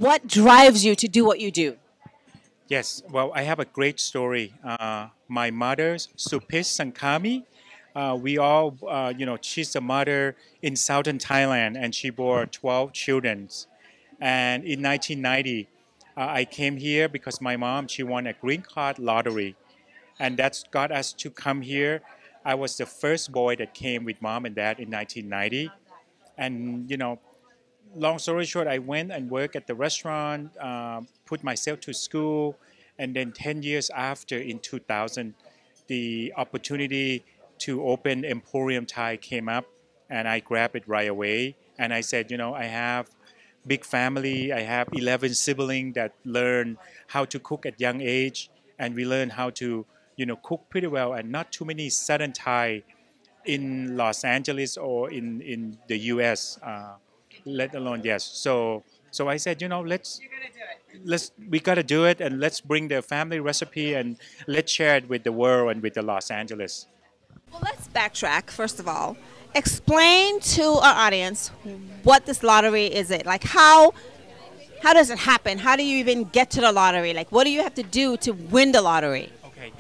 what drives you to do what you do? Yes, well, I have a great story. My mother's Supis Sungkamee. We all, she's a mother in southern Thailand, and she bore 12 children. And in 1990, I came here because my mom, she won a green card lottery, and that's got us to come here. I was the first boy that came with mom and dad in 1990, and long story short, I went and worked at the restaurant, put myself to school, and then 10 years after, in 2000, the opportunity to open Emporium Thai came up, and I grabbed it right away. And I said, I have big family. I have 11 siblings that learn how to cook at young age, and we learn how to, cook pretty well, and not too many Southern Thai in Los Angeles or in the U.S. Let alone yes. So I said, let's we gotta do it, and let's bring the family recipe and let's share it with the world and with the Los Angeles. Well, let's backtrack first of all. Explain to our audience what this lottery is. It like how does it happen? How do you even get to the lottery? Like, what do you have to do to win the lottery? Okay.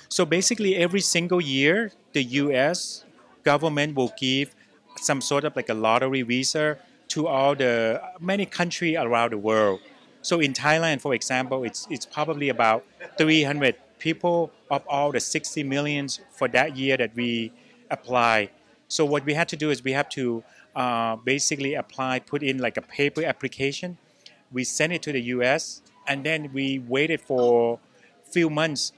So basically, every single year, the U.S. government will give some sort of like a lottery visa to all the many countries around the world. So in Thailand, for example, it's probably about 300 people of all the 60 millions for that year that we apply. So what we had to do is we have to basically apply, put in like a paper application. We sent it to the U.S. and then we waited for few months.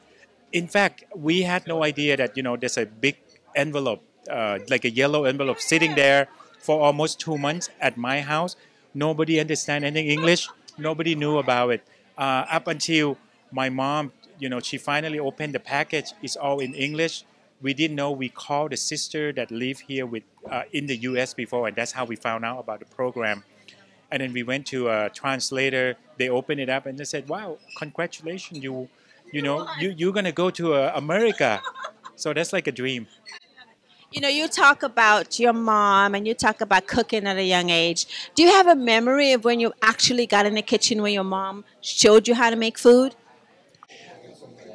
In fact, we had no idea that there's a big envelope, like a yellow envelope, sitting there for almost 2 months at my house. Nobody understand any English. Nobody knew about it up until my mom. She finally opened the package. It's all in English. We didn't know. We called the sister that lived here with in the U.S. before, and that's how we found out about the program. And then we went to a translator. They opened it up and they said, "Wow, congratulations! You're gonna go to America." So that's like a dream. You talk about your mom and you talk about cooking at a young age. Do you have a memory of when you actually got in the kitchen when your mom showed you how to make food?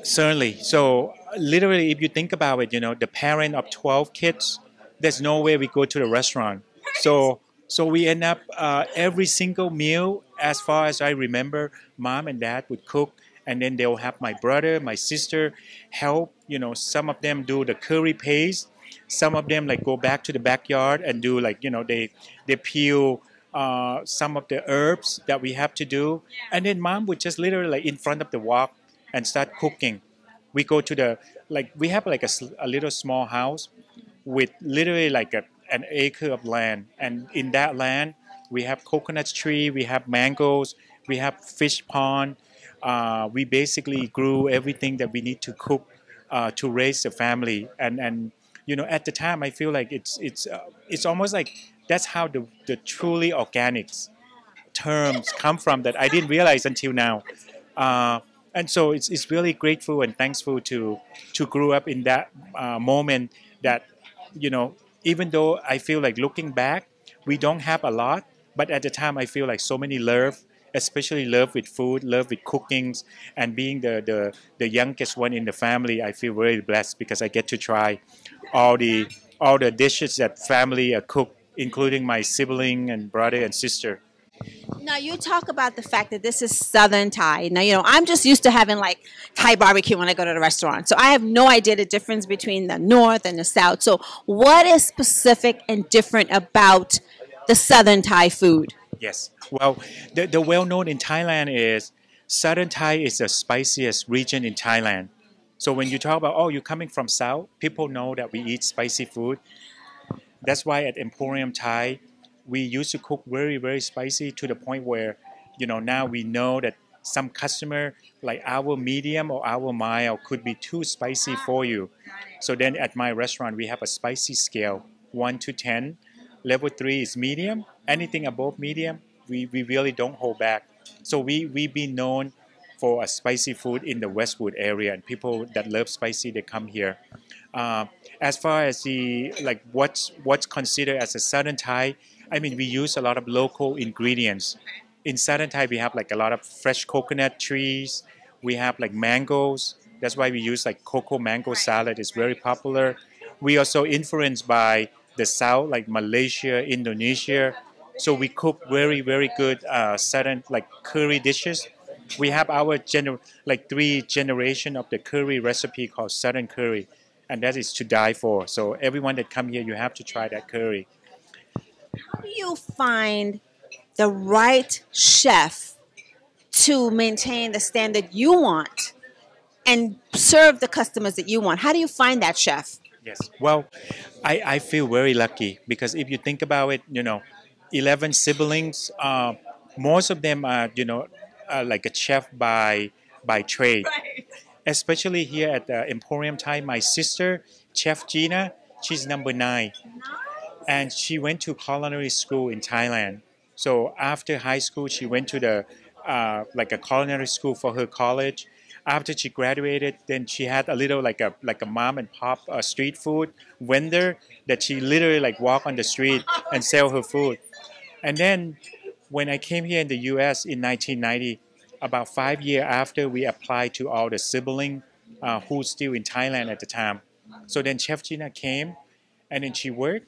Certainly. So literally, if you think about it, the parent of 12 kids, there's no way we go to the restaurant. So we end up every single meal, as far as I remember, mom and dad would cook, and then they'll have my brother, my sister help. Some of them do the curry paste. Some of them like go back to the backyard and do like they peel some of the herbs that we have to do, and then mom would just literally like in front of the wok and start cooking. We go to the we have like a little small house with literally like an acre of land, and in that land we have coconut tree, we have mangoes, we have fish pond. We basically grew everything that we need to cook to raise the family, and at the time I feel like it's almost like that's how the truly organics terms come from that I didn't realize until now. And so it's really grateful and thankful to grow up in that moment that you know even though I feel like looking back we don't have a lot, but at the time I feel like so many love, especially love with food, love with cookings, and being the youngest one in the family. I feel very blessed because I get to try all the all the dishes that family cook, including my sibling and brother and sister. Now you talk about the fact that this is Southern Thai. Now I'm just used to having like Thai barbecue when I go to the restaurant, so I have no idea the difference between the North and the South. So what is specific and different about the Southern Thai food? Yes. Well, the well known in Thailand is Southern Thai is the spiciest region in Thailand. So when you talk about, oh, you're coming from South, people know that we eat spicy food. That's why at Emporium Thai, we used to cook very, very spicy to the point where, now we know that some customer, like our medium or our mild, could be too spicy for you. So then at my restaurant, we have a spicy scale, 1 to 10. Level 3 is medium. Anything above medium, we really don't hold back. So we've been known for a spicy food in the Westwood area, and people that love spicy, they come here. Uh, as far as the like what's considered as a Southern Thai, I mean we use a lot of local ingredients. in southern Thai we have like a lot of fresh coconut trees. We have like mangoes. That's why we use like cocoa mango salad. It's very popular. We also influenced by the south, like Malaysia, Indonesia. So we cook very good southern like curry dishes. We have our like 3 generation of the curry recipe called southern curry, and that is to die for. So everyone that come here, you have to try that curry. How do you find the right chef to maintain the standard you want and serve the customers that you want? How do you find that chef? Yes. Well, I feel very lucky because if you think about it, 11 siblings, most of them are, like a chef by trade. Especially here at the Emporium Thai, my sister, Chef Gina, she's number 9. And she went to culinary school in Thailand. So after high school, she went to the like a culinary school for her college. After she graduated, then she had a little like a mom and pop street food vendor that she literally like walk on the street and sell her food. And then when I came here in the U.S. in 1990, about 5 years after, we applied to all the siblings who's still in Thailand at the time. So then Chef Gina came, and then she worked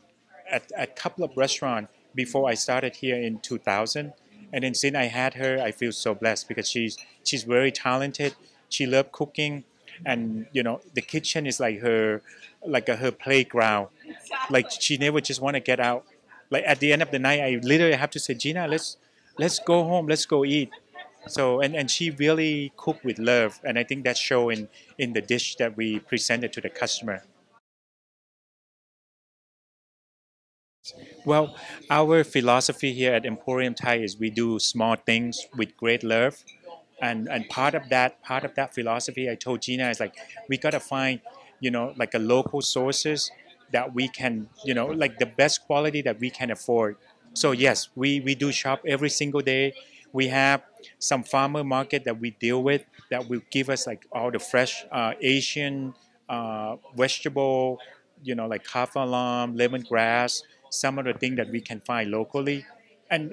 at a couple of restaurants before I started here in 2000. And then since I had her, I feel so blessed because she's very talented. She loves cooking, and the kitchen is like her playground. Like she never just want to get out. Like at the end of the night, I literally have to say, Gina, let's go home, let's go eat. So and she really cooked with love, and I think that show in the dish that we presented to the customer. Well, our philosophy here at Emporium Thai is we do small things with great love, and part of that philosophy I told Gina is like we gotta find like a local sources that we can like the best quality that we can afford. So yes, we do shop every single day. We have some farmer market that we deal with that will give us like all the fresh Asian vegetable, like kaffa lemongrass, some of the things that we can find locally. And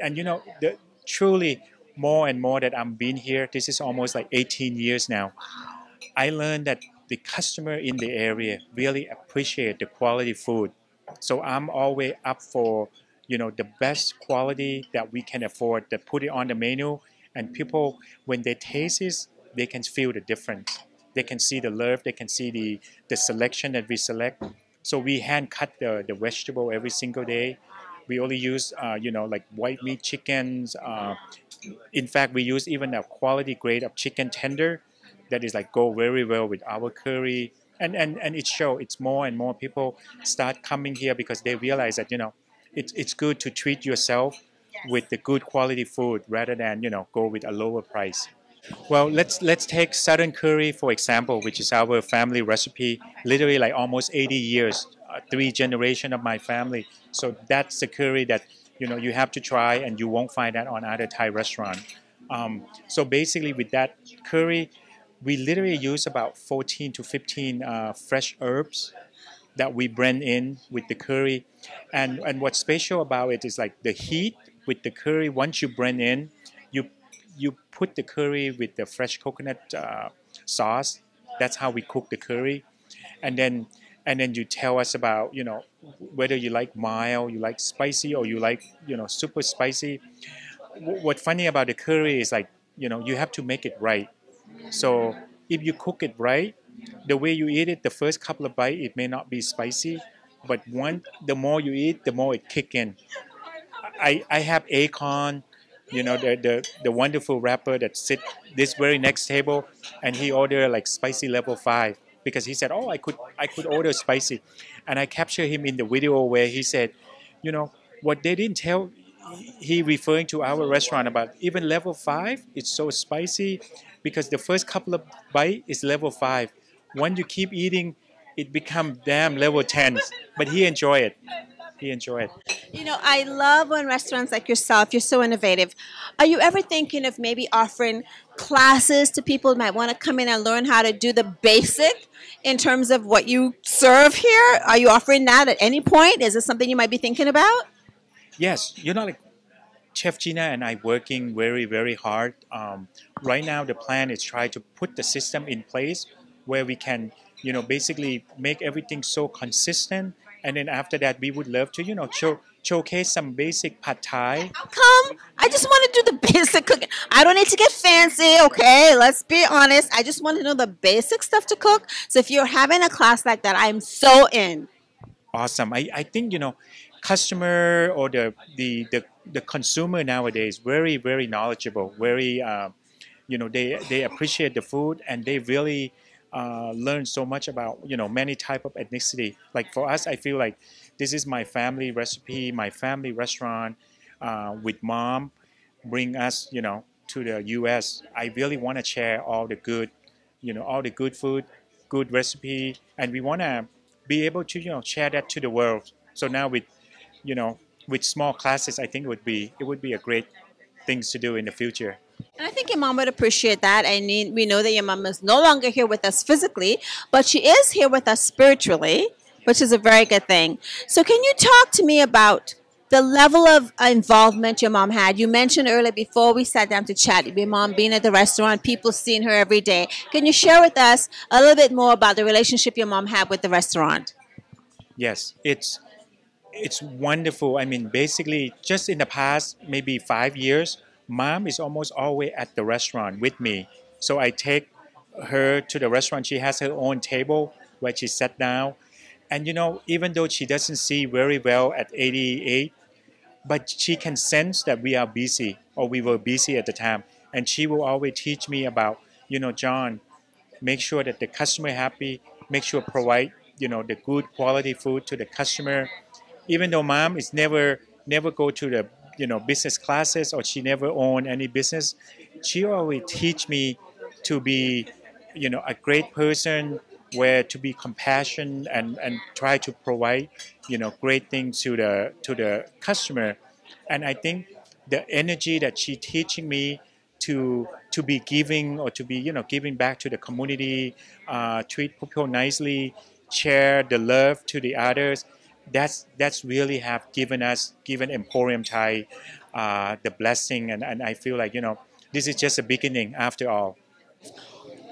truly more and more that I'm being here, this is almost like 18 years now. I learned that the customer in the area really appreciate the quality food. So I'm always up for, the best quality that we can afford to put it on the menu. And people, when they taste it, they can feel the difference. They can see the love, they can see the selection that we select. So we hand cut the vegetable every single day. We only use, like white meat chickens. In fact, we use even a quality grade of chicken tender that is like go very well with our curry. And it show it's more and more people start coming here because they realize that it's good to treat yourself with the good quality food rather than go with a lower price. Well, let's take southern curry for example, which is our family recipe. Literally, like almost 80 years, 3 generations of my family. So that's the curry that you have to try, and you won't find that on other Thai restaurant. So basically, with that curry, we literally use about 14 to 15 fresh herbs that we blend in with the curry. And what's special about it is like the heat with the curry. Once you blend in, you you put the curry with the fresh coconut sauce. That's how we cook the curry. And then you tell us about whether you like mild, you like spicy, or you like super spicy. What's funny about the curry is like you have to make it right. So if you cook it right, the way you eat it, the first couple of bites, it may not be spicy, but the more you eat, the more it kick in. I have Akon, the wonderful rapper that sit this very next table, and he ordered like spicy level 5 because he said, "Oh, I could order spicy," and I captured him in the video where he said, what they didn't tell. He referring to our restaurant about even level 5. It's so spicy because the first couple of bite is level 5. When you keep eating, it become damn level 10. But he enjoy it. He enjoy it. I love when restaurants like yourself, you're so innovative. Are you ever thinking of maybe offering classes to people who might want to come in and learn how to do the basic in terms of what you serve here? Are you offering that at any point? Is this something you might be thinking about? Yes, like Chef Gina and I working very, very hard. Right now, the plan is try to put the system in place where we can, basically make everything so consistent. And then after that, we would love to, showcase some basic pad thai. How come? I just want to do the basic cooking. I don't need to get fancy, okay? Let's be honest. I just want to know the basic stuff to cook. So if you're having a class like that, I'm so in. Awesome. I think, customer or the consumer nowadays very, very knowledgeable, very they appreciate the food, and they really learn so much about many type of ethnicity. Like for us, I feel like this is my family recipe, my family restaurant, with mom bring us to the US. I really want to share all the good, all the good food, good recipe, and we want to be able to share that to the world. So now you know with small classes, I think it would be a great things to do in the future. And I think your mom would appreciate that. I mean, we know that your mom is no longer here with us physically, but she is here with us spiritually, which is a very good thing. So, can you talk to me about the level of involvement your mom had? You mentioned earlier before we sat down to chat, your mom being at the restaurant, people seeing her every day. Can you share with us a little bit more about the relationship your mom had with the restaurant? Yes, it's wonderful. I mean, basically, just in the past maybe 5 years, mom is almost always at the restaurant with me. So I take her to the restaurant. She has her own table where she sat down. And even though she doesn't see very well at 88, but she can sense that we are busy, or we were busy at the time. And she will always teach me about, John, make sure that the customer happy, make sure provide, the good quality food to the customer. Even though mom is never go to the business classes, or she never own any business, she always teach me to be a great person, where to be compassionate, and try to provide great things to the customer. And I think the energy that she teaching me to be giving, or to be giving back to the community, treat people nicely, share the love to the others, that's really have given Emporium Thai the blessing. And I feel like this is just a beginning after all.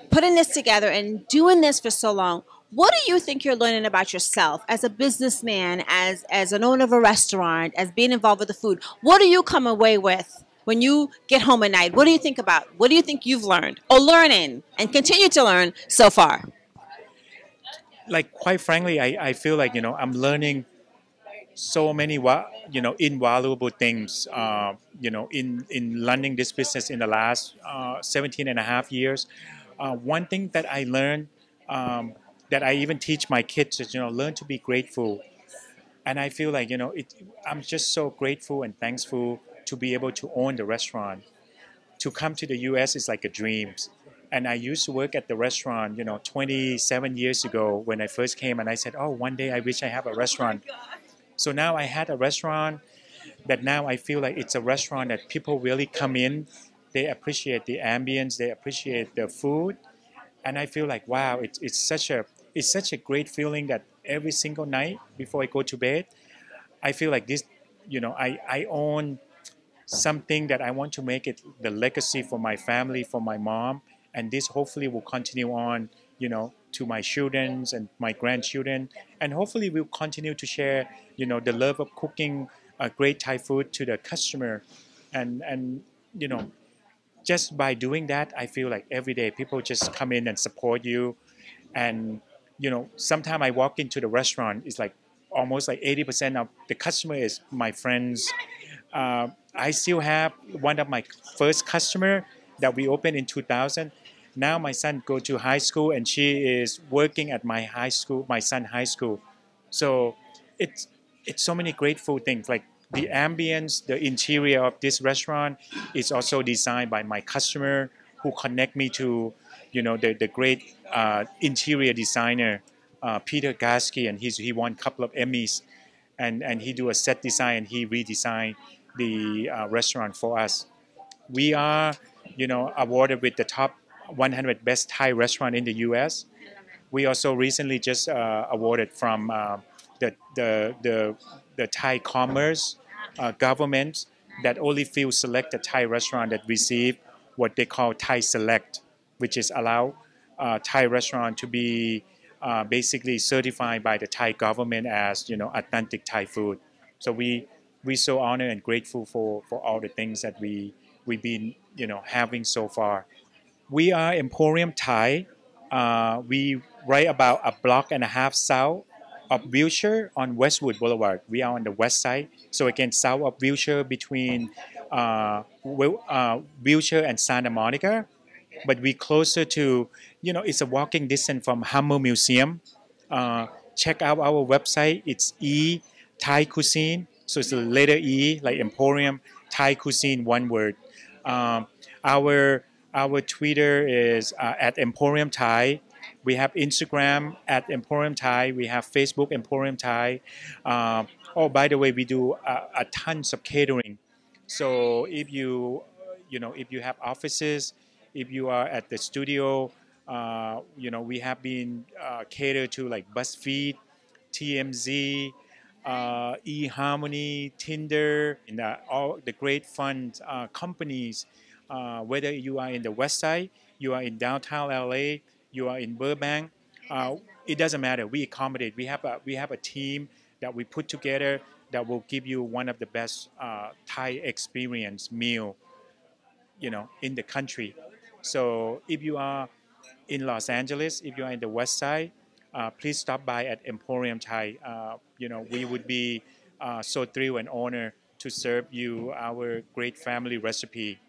Putting this together and doing this for so long, what do you think you're learning about yourself as a businessman, as an owner of a restaurant, as being involved with the food? What do you come away with when you get home at night? What do you think about? What do you think you've learned or learning and continue to learn so far? Like, quite frankly, I feel like I'm learning so many invaluable things, in running this business in the last 17 and a half years. One thing that I learned, that I even teach my kids, is learn to be grateful. And I feel like I'm just so grateful and thankful to be able to own the restaurant. To come to the US is like a dream. And I used to work at the restaurant 27 years ago when I first came, and I said, oh, one day I wish I have a restaurant. So now I had a restaurant that now I feel like it's a restaurant that people really come in. They appreciate the ambience, they appreciate the food, and I feel like, wow, it's such a great feeling that every single night before I go to bed, I feel like this, I own something that I want to make it the legacy for my family, for my mom, and this hopefully will continue on, to my children and my grandchildren, and hopefully we'll continue to share, the love of cooking great Thai food to the customer, and just by doing that, I feel like every day people just come in and support you, and sometimes I walk into the restaurant, it's like almost like 80% of the customer is my friends. I still have one of my first customer that we opened in 2000. Now my son go to high school, and she is working at my high school, my son high school. So it's so many grateful things, like the ambience, the interior of this restaurant is also designed by my customer, who connect me to the great interior designer, Peter Gasky, and he won a couple of Emmys, and he do a set design, and he redesigned the restaurant for us. We are awarded with the top 100 best Thai restaurant in the US. We also recently just awarded from the Thai Commerce government that only few selected Thai restaurants that receive what they call Thai Select, which is allow Thai restaurant to be basically certified by the Thai government as authentic Thai food. So we so honored and grateful for all the things that we've been having so far. We are Emporium Thai. We right about a block and a half south of Wilshire on Westwood Boulevard. We are on the west side. So again, south of Wilshire between Wilshire and Santa Monica. But we closer to, it's a walking distance from Hummer Museum. Check out our website. It's E Thai Cuisine. So it's the letter E, like Emporium Thai Cuisine, one word. Um, our our Twitter is at Emporium Thai. We have Instagram at Emporium Thai. We have Facebook Emporium Thai. Oh, by the way, we do a tons of catering. So if you have offices, if you are at the studio, we have been catered to like BuzzFeed, TMZ, eHarmony, Tinder, and all the great fun companies. Whether you are in the West Side, you are in downtown LA, you are in Burbank, it doesn't matter. We accommodate. We have a team that we put together that will give you one of the best Thai experience meal, in the country. So if you are in Los Angeles, if you are in the West Side, please stop by at Emporium Thai. We would be so thrilled and honored to serve you our great family recipe.